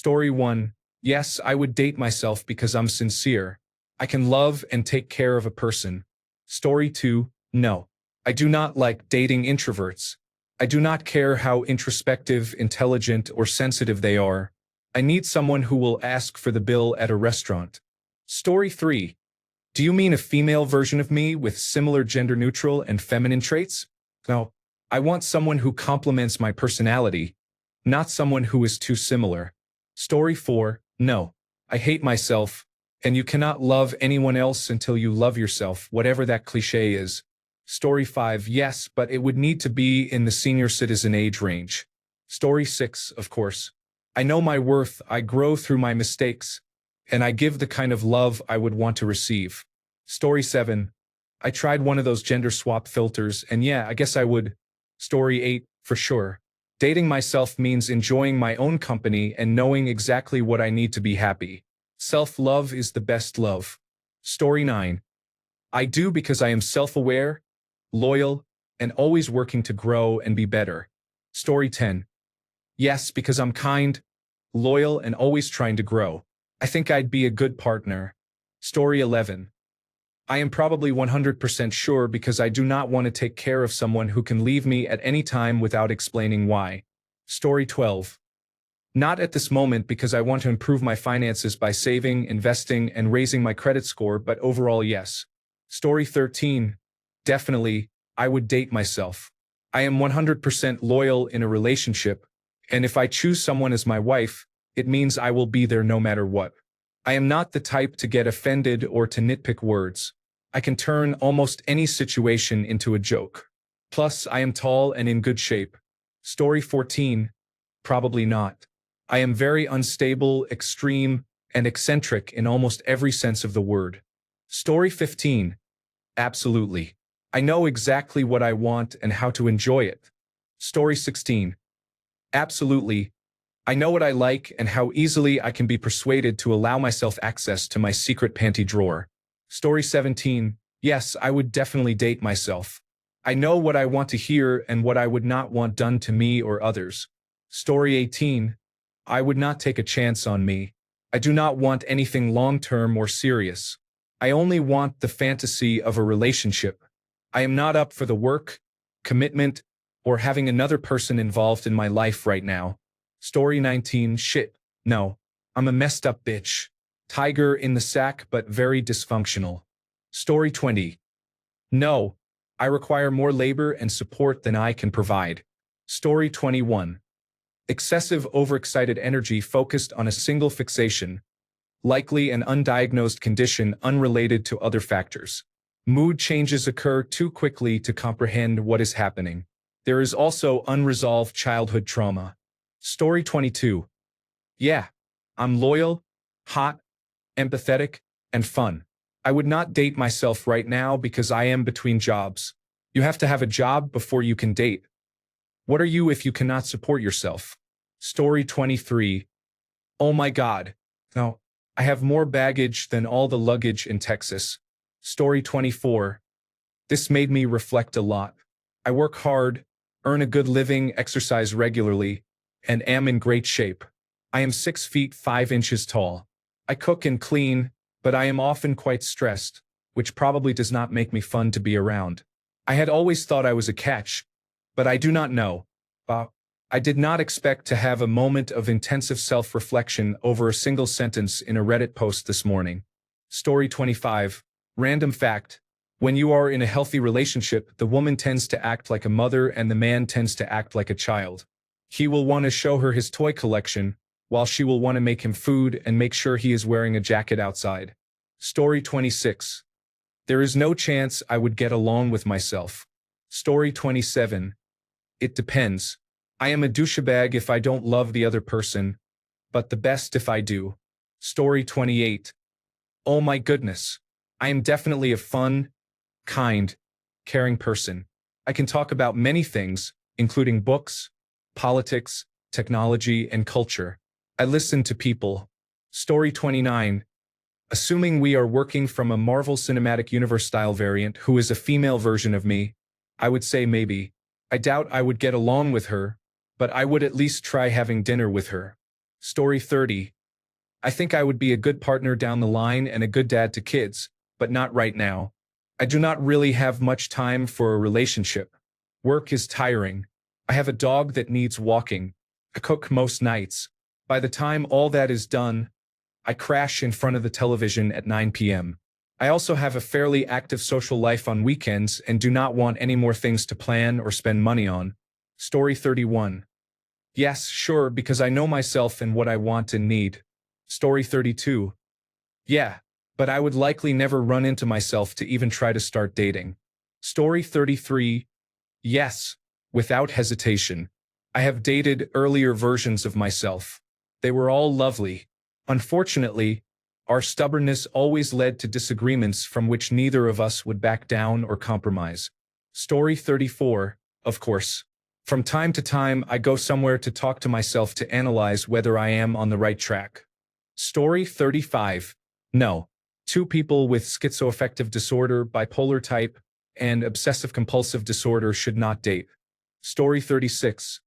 Story 1. Yes, I would date myself because I'm sincere. I can love and take care of a person. Story 2. No. I do not like dating introverts. I do not care how introspective, intelligent, or sensitive they are. I need someone who will ask for the bill at a restaurant. Story 3. Do you mean a female version of me with similar gender-neutral and feminine traits? No. I want someone who complements my personality, not someone who is too similar. Story 4. No. I hate myself, and you cannot love anyone else until you love yourself, whatever that cliché is. Story 5. Yes, but it would need to be in the senior citizen age range. Story 6, of course. I know my worth, I grow through my mistakes, and I give the kind of love I would want to receive. Story 7. I tried one of those gender swap filters, and yeah, I guess I would. Story 8, for sure. Dating myself means enjoying my own company and knowing exactly what I need to be happy. Self-love is the best love. Story 9. I do because I am self-aware, loyal, and always working to grow and be better. Story 10. Yes, because I'm kind, loyal, and always trying to grow. I think I'd be a good partner. Story 11. I am probably 100% sure because I do not want to take care of someone who can leave me at any time without explaining why. Story 12. Not at this moment because I want to improve my finances by saving, investing, and raising my credit score, but overall yes. Story 13. Definitely, I would date myself. I am 100% loyal in a relationship, and if I choose someone as my wife, it means I will be there no matter what. I am not the type to get offended or to nitpick words. I can turn almost any situation into a joke. Plus, I am tall and in good shape. Story 14. Probably not. I am very unstable, extreme, and eccentric in almost every sense of the word. Story 15. Absolutely. I know exactly what I want and how to enjoy it. Story 16. Absolutely. I know what I like and how easily I can be persuaded to allow myself access to my secret panty drawer. Story 17. Yes, I would definitely date myself. I know what I want to hear and what I would not want done to me or others. Story 18. I would not take a chance on me. I do not want anything long-term or serious. I only want the fantasy of a relationship. I am not up for the work, commitment, or having another person involved in my life right now. Story 19. Shit. No. I'm a messed up bitch. Tiger in the sack but very dysfunctional. Story 20. No. I require more labor and support than I can provide. Story 21. Excessive overexcited energy focused on a single fixation. Likely an undiagnosed condition unrelated to other factors. Mood changes occur too quickly to comprehend what is happening. There is also unresolved childhood trauma. Story 22. Yeah. I'm loyal, hot, empathetic, and fun. I would not date myself right now because I am between jobs. You have to have a job before you can date. What are you if you cannot support yourself? Story 23. Oh my God. No. I have more baggage than all the luggage in Texas. Story 24. This made me reflect a lot. I work hard, earn a good living, exercise regularly, and am in great shape. I am 6 feet 5 inches tall. I cook and clean, but I am often quite stressed, which probably does not make me fun to be around. I had always thought I was a catch, but I do not know. I did not expect to have a moment of intensive self-reflection over a single sentence in a Reddit post this morning. Story 25. Random fact. When you are in a healthy relationship, the woman tends to act like a mother and the man tends to act like a child. He will want to show her his toy collection, while she will want to make him food and make sure he is wearing a jacket outside. Story 26. There is no chance I would get along with myself. Story 27. It depends. I am a douchebag if I don't love the other person, but the best if I do. Story 28. Oh my goodness. I am definitely a fun, kind, caring person. I can talk about many things, including books, politics, technology, and culture. I listen to people. Story 29. Assuming we are working from a Marvel Cinematic Universe style variant who is a female version of me, I would say maybe. I doubt I would get along with her, but I would at least try having dinner with her. Story 30. I think I would be a good partner down the line and a good dad to kids, but not right now. I do not really have much time for a relationship. Work is tiring. I have a dog that needs walking. I cook most nights. By the time all that is done, I crash in front of the television at 9 p.m. I also have a fairly active social life on weekends and do not want any more things to plan or spend money on. Story 31. Yes, sure, because I know myself and what I want and need. Story 32. Yeah, but I would likely never run into myself to even try to start dating. Story 33. Yes, without hesitation. I have dated earlier versions of myself. They were all lovely. Unfortunately, our stubbornness always led to disagreements from which neither of us would back down or compromise. Story 34. Of course. From time to time, I go somewhere to talk to myself to analyze whether I am on the right track. Story 35. No. Two people with schizoaffective disorder, bipolar type, and obsessive-compulsive disorder should not date. Story 36.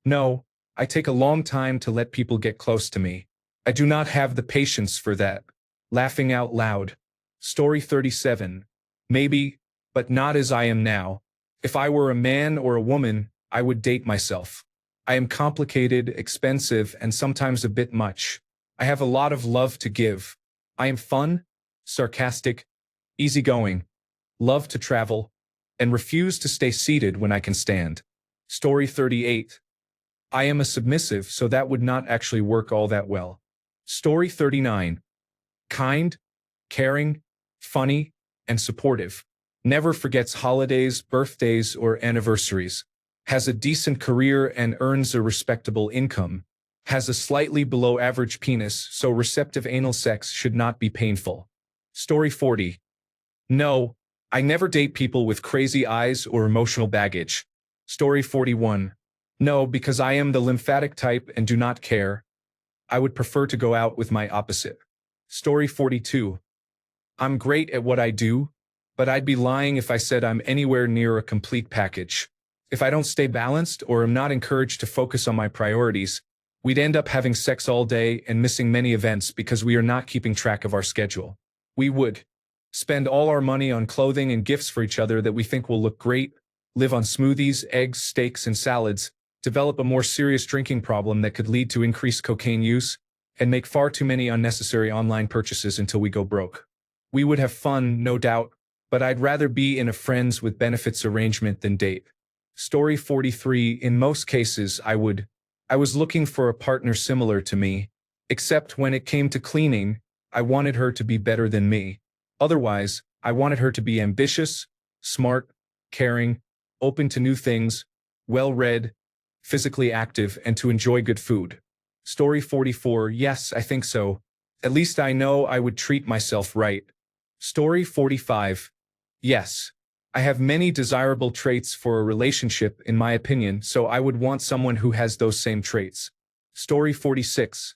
No, I take a long time to let people get close to me. I do not have the patience for that. Laughing out loud. Story 37. Maybe, but not as I am now. If I were a man or a woman, I would date myself. I am complicated, expensive, and sometimes a bit much. I have a lot of love to give. I am fun, sarcastic, easygoing, love to travel, and refuse to stay seated when I can stand. Story 38. I am a submissive, so that would not actually work all that well. Story 39. Kind, caring, funny, and supportive. Never forgets holidays, birthdays, or anniversaries. Has a decent career and earns a respectable income. Has a slightly below average penis, so receptive anal sex should not be painful. Story 40. No, I never date people with crazy eyes or emotional baggage. Story 41. No, because I am the lymphatic type and do not care. I would prefer to go out with my opposite. Story 42. I'm great at what I do, but I'd be lying if I said I'm anywhere near a complete package. If I don't stay balanced or am not encouraged to focus on my priorities, we'd end up having sex all day and missing many events because we are not keeping track of our schedule. We would spend all our money on clothing and gifts for each other that we think will look great, live on smoothies, eggs, steaks, and salads, develop a more serious drinking problem that could lead to increased cocaine use, and make far too many unnecessary online purchases until we go broke. We would have fun, no doubt, but I'd rather be in a friends with benefits arrangement than date. Story 43. In most cases, I was looking for a partner similar to me, except when it came to cleaning, I wanted her to be better than me. Otherwise, I wanted her to be ambitious, smart, caring, open to new things, well-read, physically active, and to enjoy good food. Story 44. Yes, I think so. At least I know I would treat myself right. Story 45. Yes. I have many desirable traits for a relationship, in my opinion, so I would want someone who has those same traits. Story 46.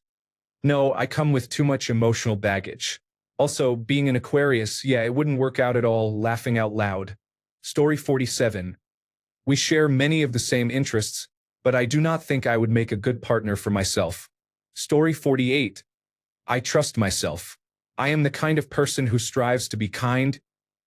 No, I come with too much emotional baggage. Also, being an Aquarius, yeah, it wouldn't work out at all, laughing out loud. Story 47. We share many of the same interests, but I do not think I would make a good partner for myself. Story 48. I trust myself. I am the kind of person who strives to be kind,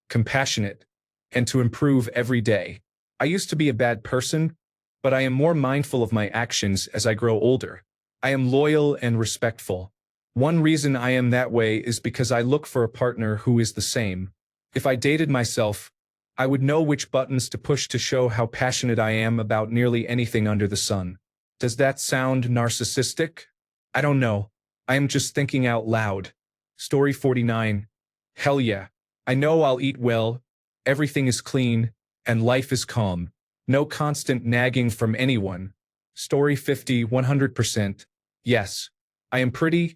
compassionate, and to improve every day. I used to be a bad person, but I am more mindful of my actions as I grow older. I am loyal and respectful. One reason I am that way is because I look for a partner who is the same. If I dated myself, I would know which buttons to push to show how passionate I am about nearly anything under the sun. Does that sound narcissistic? I don't know. I am just thinking out loud. Story 49. Hell yeah. I know I'll eat well, everything is clean, and life is calm. No constant nagging from anyone. Story 50. 100%. Yes. I am pretty,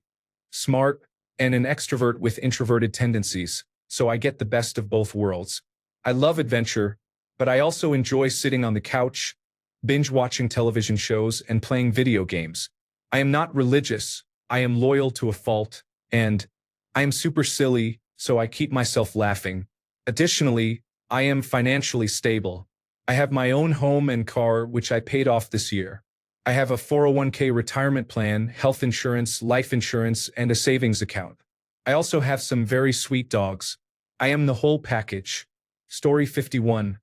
smart, and an extrovert with introverted tendencies, so I get the best of both worlds. I love adventure, but I also enjoy sitting on the couch, binge-watching television shows, and playing video games. I am not religious, I am loyal to a fault, and I am super silly, so I keep myself laughing. Additionally, I am financially stable. I have my own home and car, which I paid off this year. I have a 401k retirement plan, health insurance, life insurance, and a savings account. I also have some very sweet dogs. I am the whole package. Story 51.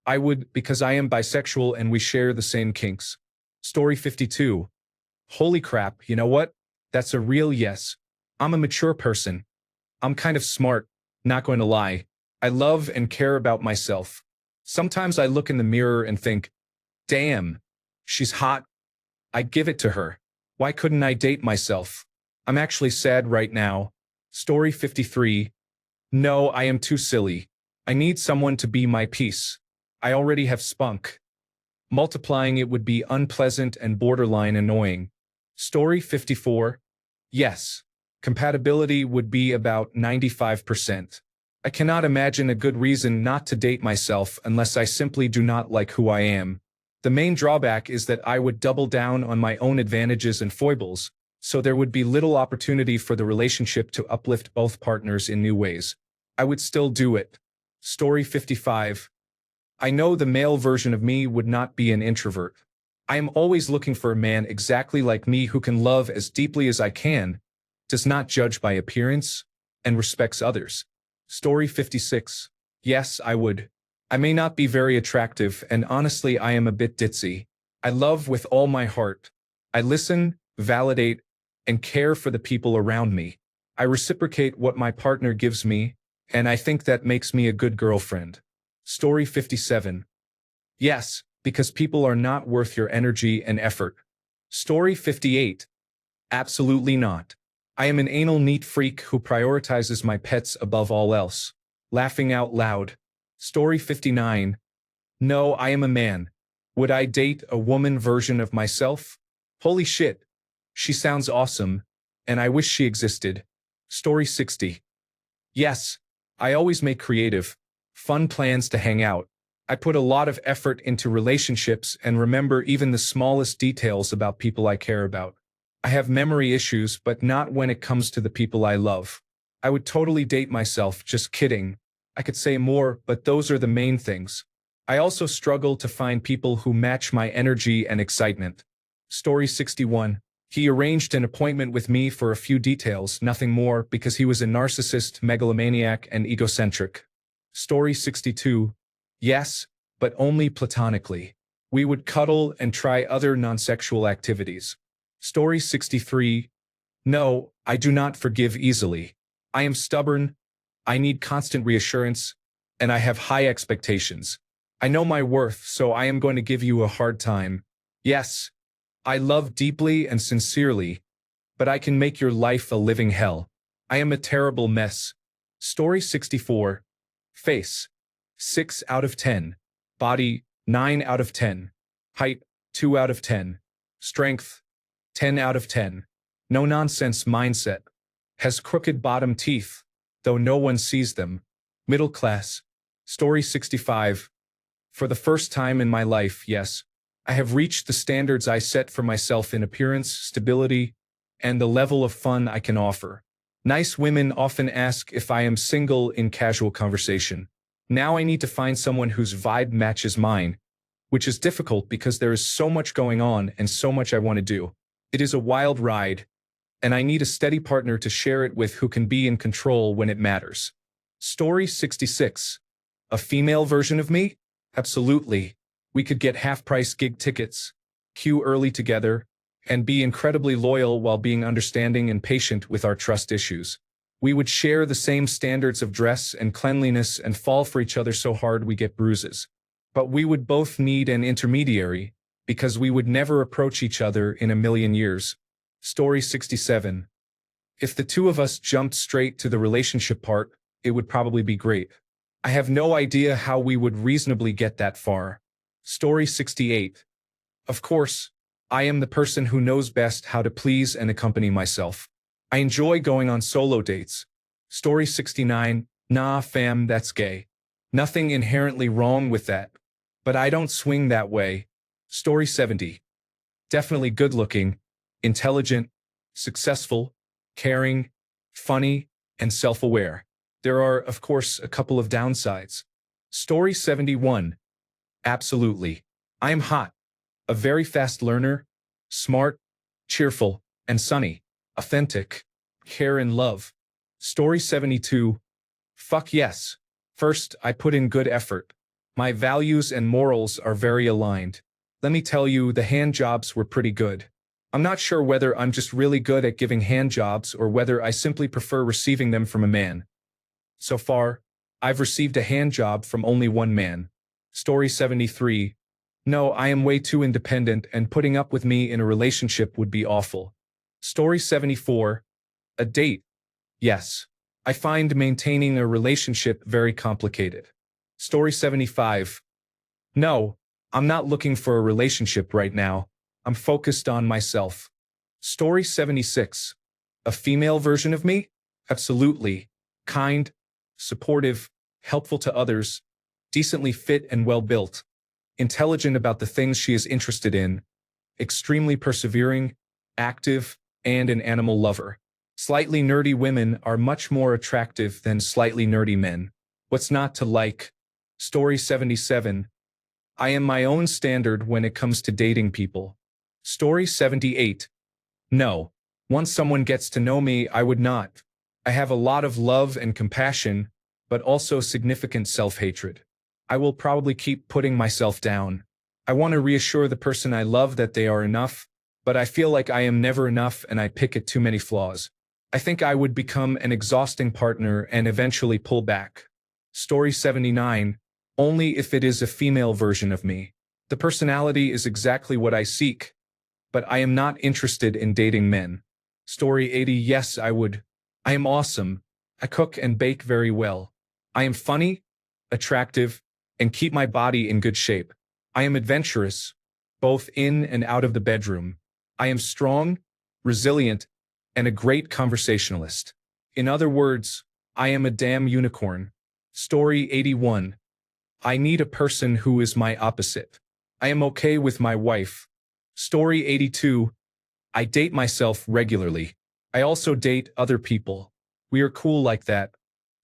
I would because I am bisexual and we share the same kinks. Story 52. Holy crap, you know what? That's a real yes. I'm a mature person. I'm kind of smart, not going to lie. I love and care about myself. Sometimes I look in the mirror and think, damn, she's hot. I'd give it to her. Why couldn't I date myself? I'm actually sad right now. Story 53. No, I am too silly. I need someone to be my peace. I already have spunk. Multiplying it would be unpleasant and borderline annoying. Story 54. Yes. Compatibility would be about 95%. I cannot imagine a good reason not to date myself unless I simply do not like who I am. The main drawback is that I would double down on my own advantages and foibles, so there would be little opportunity for the relationship to uplift both partners in new ways. I would still do it. Story 55. I know the male version of me would not be an introvert. I am always looking for a man exactly like me who can love as deeply as I can, does not judge by appearance, and respects others. Story 56. Yes, I would. I may not be very attractive, and honestly I am a bit ditzy. I love with all my heart. I listen, validate, and care for the people around me. I reciprocate what my partner gives me, and I think that makes me a good girlfriend. Story 57. Yes, because people are not worth your energy and effort. Story 58. Absolutely not. I am an anal neat freak who prioritizes my pets above all else. Laughing out loud. Story 59. No, I am a man. Would I date a woman version of myself? Holy shit. She sounds awesome, and I wish she existed. Story 60. Yes, I always make creative, fun plans to hang out. I put a lot of effort into relationships and remember even the smallest details about people I care about. I have memory issues, but not when it comes to the people I love. I would totally date myself, just kidding. I could say more, but those are the main things. I also struggle to find people who match my energy and excitement. Story 61. He arranged an appointment with me for a few details, nothing more, because he was a narcissist, megalomaniac, and egocentric. Story 62. Yes, but only platonically. We would cuddle and try other non-sexual activities. Story 63. No, I do not forgive easily. I am stubborn, I need constant reassurance, and I have high expectations. I know my worth, so I am going to give you a hard time. Yes, I love deeply and sincerely, but I can make your life a living hell. I am a terrible mess. Story 64. Face. 6 out of 10. Body. 9 out of 10. Height. 2 out of 10. Strength. 10 out of 10. No nonsense mindset. Has crooked bottom teeth, though no one sees them. Middle class. Story 65. For the first time in my life, yes, I have reached the standards I set for myself in appearance, stability, and the level of fun I can offer. Nice women often ask if I am single in casual conversation. Now I need to find someone whose vibe matches mine, which is difficult because there is so much going on and so much I want to do. It is a wild ride, and I need a steady partner to share it with who can be in control when it matters. Story 66. A female version of me? Absolutely. We could get half-price gig tickets, queue early together, and be incredibly loyal while being understanding and patient with our trust issues. We would share the same standards of dress and cleanliness and fall for each other so hard we get bruises. But we would both need an intermediary, because we would never approach each other in a million years. Story 67. If the two of us jumped straight to the relationship part, it would probably be great. I have no idea how we would reasonably get that far. Story 68. Of course, I am the person who knows best how to please and accompany myself. I enjoy going on solo dates. Story 69. Nah, fam, that's gay. Nothing inherently wrong with that. But I don't swing that way. Story 70. Definitely good-looking, intelligent, successful, caring, funny, and self-aware. There are, of course, a couple of downsides. Story 71. Absolutely. I am hot, a very fast learner, smart, cheerful, and sunny, authentic, care and love. Story 72. Fuck yes. First, I put in good effort. My values and morals are very aligned. Let me tell you, the hand jobs were pretty good. I'm not sure whether I'm just really good at giving hand jobs or whether I simply prefer receiving them from a man. So far, I've received a hand job from only one man. Story 73. No, I am way too independent and putting up with me in a relationship would be awful. Story 74. A date. Yes. I find maintaining a relationship very complicated. Story 75. No, I'm not looking for a relationship right now. I'm focused on myself. Story 76. A female version of me? Absolutely. Kind, supportive, helpful to others, decently fit and well-built, intelligent about the things she is interested in, extremely persevering, active, and an animal lover. Slightly nerdy women are much more attractive than slightly nerdy men. What's not to like? Story 77. I am my own standard when it comes to dating people. Story 78. No. Once someone gets to know me, I would not. I have a lot of love and compassion, but also significant self-hatred. I will probably keep putting myself down. I want to reassure the person I love that they are enough, but I feel like I am never enough and I pick at too many flaws. I think I would become an exhausting partner and eventually pull back. Story 79. Only if it is a female version of me. The personality is exactly what I seek, but I am not interested in dating men. Story 80. Yes, I would. I am awesome. I cook and bake very well. I am funny, attractive, and keep my body in good shape. I am adventurous, both in and out of the bedroom. I am strong, resilient, and a great conversationalist. In other words, I am a damn unicorn. Story 81. I need a person who is my opposite. I am okay with my wife. Story 82. I date myself regularly. I also date other people. We are cool like that.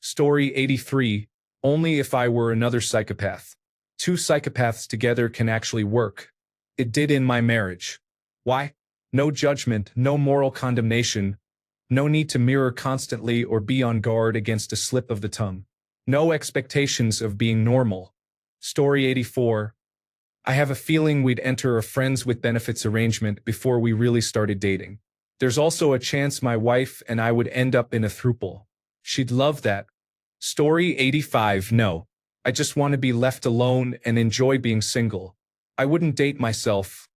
Story 83. Only if I were another psychopath. Two psychopaths together can actually work. It did in my marriage. Why? No judgment, no moral condemnation. No need to mirror constantly or be on guard against a slip of the tongue. No expectations of being normal. Story 84. I have a feeling we'd enter a friends with benefits arrangement before we really started dating. There's also a chance my wife and I would end up in a throuple. She'd love that. Story 85. No. I just want to be left alone and enjoy being single. I wouldn't date myself.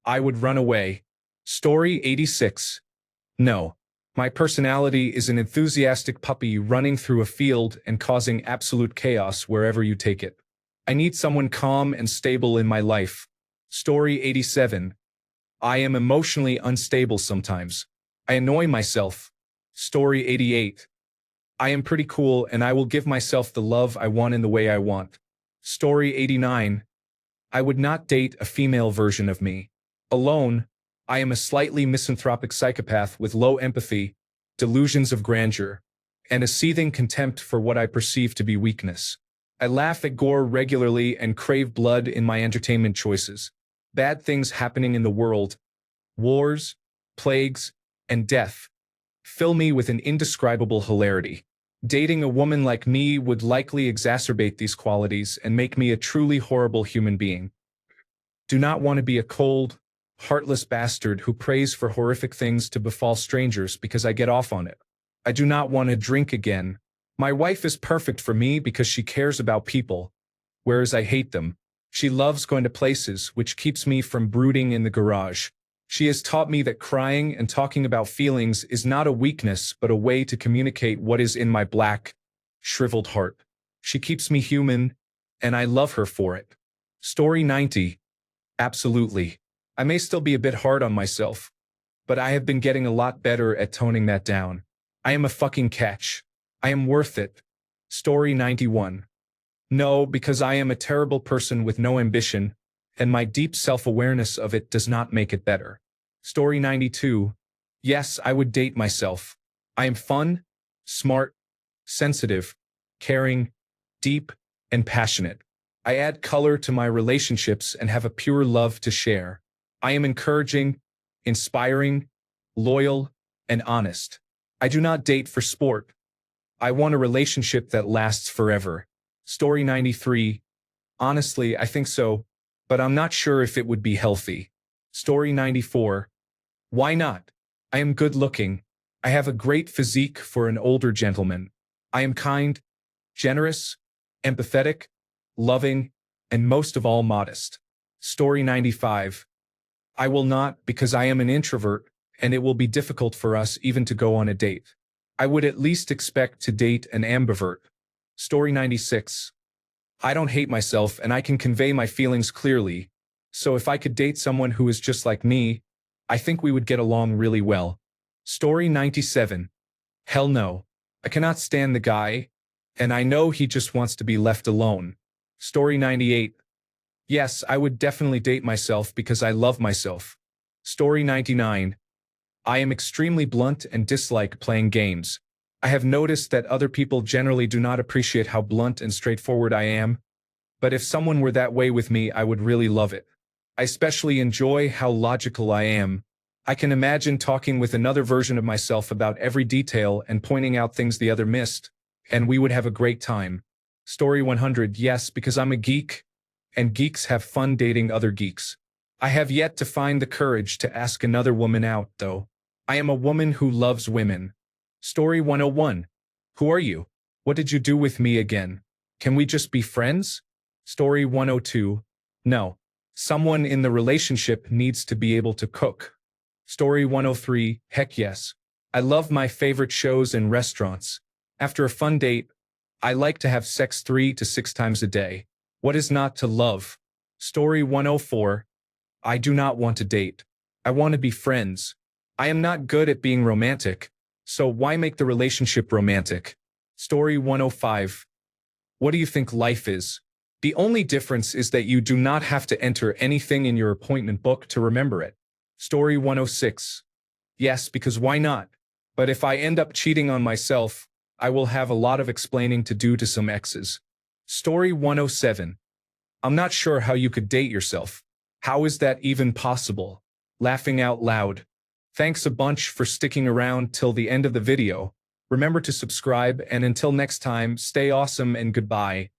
I would run away. Story 86. No. My personality is an enthusiastic puppy running through a field and causing absolute chaos wherever you take it. I need someone calm and stable in my life. Story 87. I am emotionally unstable sometimes. I annoy myself. Story 88. I am pretty cool and I will give myself the love I want in the way I want. Story 89. I would not date a female version of me. Alone, I am a slightly misanthropic psychopath with low empathy, delusions of grandeur, and a seething contempt for what I perceive to be weakness. I laugh at gore regularly and crave blood in my entertainment choices. Bad things happening in the world, wars, plagues, and death, fill me with an indescribable hilarity. Dating a woman like me would likely exacerbate these qualities and make me a truly horrible human being. Do not want to be a cold, heartless bastard who prays for horrific things to befall strangers because I get off on it. I do not want to drink again. My wife is perfect for me because she cares about people, whereas I hate them. She loves going to places, which keeps me from brooding in the garage. She has taught me that crying and talking about feelings is not a weakness but a way to communicate what is in my black, shriveled heart. She keeps me human, and I love her for it. Story 90. Absolutely. I may still be a bit hard on myself, but I have been getting a lot better at toning that down. I am a fucking catch. I am worth it. Story 91. No, because I am a terrible person with no ambition, and my deep self-awareness of it does not make it better. Story 92. Yes, I would date myself. I am fun, smart, sensitive, caring, deep, and passionate. I add color to my relationships and have a pure love to share. I am encouraging, inspiring, loyal, and honest. I do not date for sport. I want a relationship that lasts forever. Story 93. Honestly, I think so, but I'm not sure if it would be healthy. Story 94. Why not? I am good looking. I have a great physique for an older gentleman. I am kind, generous, empathetic, loving, and most of all modest. Story 95. I will not because I am an introvert, and it will be difficult for us even to go on a date. I would at least expect to date an ambivert. Story 96. I don't hate myself and I can convey my feelings clearly, so if I could date someone who is just like me, I think we would get along really well. Story 97. Hell no. I cannot stand the guy, and I know he just wants to be left alone. Story 98. Yes, I would definitely date myself because I love myself. Story 99. I am extremely blunt and dislike playing games. I have noticed that other people generally do not appreciate how blunt and straightforward I am, but if someone were that way with me, I would really love it. I especially enjoy how logical I am. I can imagine talking with another version of myself about every detail and pointing out things the other missed, and we would have a great time. Story 100. Yes, because I'm a geek, and geeks have fun dating other geeks. I have yet to find the courage to ask another woman out, though. I am a woman who loves women. Story 101. Who are you? What did you do with me again? Can we just be friends? Story 102. No. Someone in the relationship needs to be able to cook. Story 103. Heck yes. I love my favorite shows and restaurants. After a fun date, I like to have sex 3 to 6 times a day. What is not to love? Story 104. I do not want to date. I want to be friends. I am not good at being romantic, so why make the relationship romantic? Story 105. What do you think life is? The only difference is that you do not have to enter anything in your appointment book to remember it. Story 106. Yes, because why not? But if I end up cheating on myself, I will have a lot of explaining to do to some exes. Story 107. I'm not sure how you could date yourself. How is that even possible? Laughing out loud. Thanks a bunch for sticking around till the end of the video. Remember to subscribe, and until next time, stay awesome and goodbye.